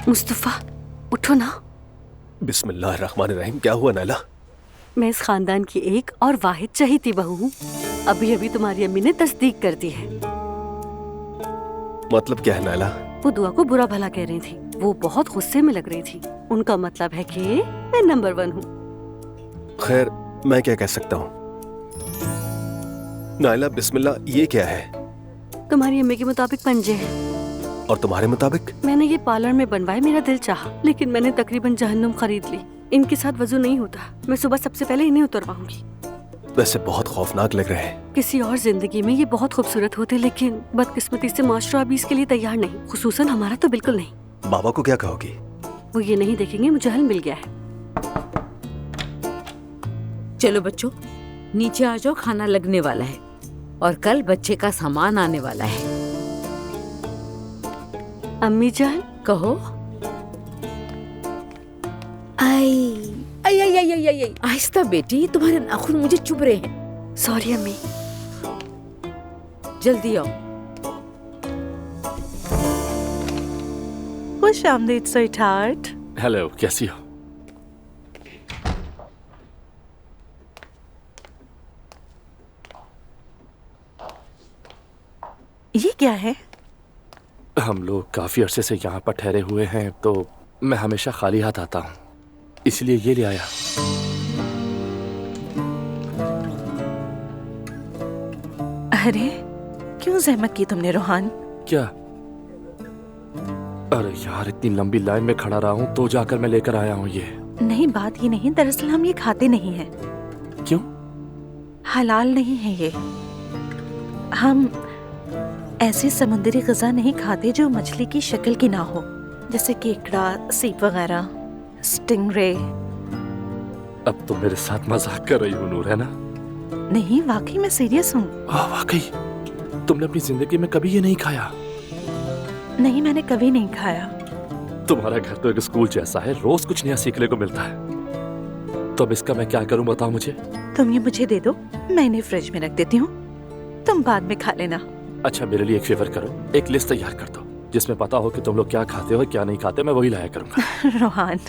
मुस्तफा उठो ना। बिस्मिल्लाहिर्रहमानिर्रहीम। क्या हुआ नायला? मैं इस खानदान की एक और वाहिद चहेती बहू हूँ। अभी अभी तुम्हारी अम्मी ने तस्दीक कर दी है। मतलब क्या है नायला? वो दुआ को बुरा भला कह रही थी। वो बहुत गुस्से में लग रही थी। उनका मतलब है कि मैं नंबर 1 हूँ। खैर, मैं क्या कह सकता हूँ? नायला बिस्मिल्लाह, ये क्या है? तुम्हारी अम्मी के मुताबिक पंजे हैं। और तुम्हारे मुताबिक? मैंने ये पार्लर में बनवाए, मेरा दिल चाहा, लेकिन मैंने तकरीबन जहन्नुम खरीद ली। इनके साथ वजू नहीं होता। मैं सुबह सबसे पहले इन्हें उतरवाऊंगी। वैसे बहुत खौफनाक लग रहे हैं। किसी और जिंदगी में ये बहुत खूबसूरत होते, लेकिन बदकिस्मती से माशरा अभी इसके लिए तैयार नहीं, खुसूसन हमारा तो बिल्कुल नहीं। बाबा को क्या कहोगी? वो ये नहीं देखेंगे मुझे हल मिल गया है। चलो बच्चों, नीचे आ जाओ, खाना लगने वाला है और कल बच्चे का सामान आने वाला है। अम्मी जान, कहो। आई आई आई आई आई आई, आहिस्ता बेटी, तुम्हारे नाखून मुझे चुभ रहे हैं। सॉरी अम्मी। जल्दी आओ। खुश आमदीद स्वीटहार्ट। हेलो, कैसी हो? ये क्या है? हम लोग काफी अरसे से यहाँ पर ठहरे हुए हैं, तो मैं हमेशा खाली हाथ आता हूँ, इसलिए ये ले आया। अरे क्यों जहमत की तुमने रोहान? क्या? अरे यार, इतनी लंबी लाइन में खड़ा रहा हूँ तो जाकर मैं लेकर आया हूँ ये। नहीं, बात ये नहीं, दरअसल हम ये खाते नहीं हैं। क्यों? हलाल नहीं है ये। हम ऐसी समुद्री ग़िज़ा नहीं खाते जो मछली की शक्ल की ना हो, जैसे केकड़ा, सीप वगैरह, स्टिंगरे। अब तो मेरे साथ मजाक कर रही हो नूर, है ना? नहीं, वाकई मैं सीरियस हूँ। वाकई? तुमने अपनी जिंदगी में कभी ये नहीं खाया? नहीं, मैंने कभी नहीं खाया। तुम्हारा घर तो एक स्कूल जैसा है, रोज कुछ नया सीखने को मिलता है। तो अब इसका मैं क्या करूं, बताओ मुझे। तुम ये मुझे दे दो, मैं इन्हें फ्रिज में रख देती हूँ, तुम बाद में खा लेना। अच्छा, मेरे लिए एक फेवर करो, एक लिस्ट तैयार कर दो जिसमें पता हो कि तुम लोग क्या खाते हो और क्या नहीं खाते, मैं वही लाया करूंगा। रोहान,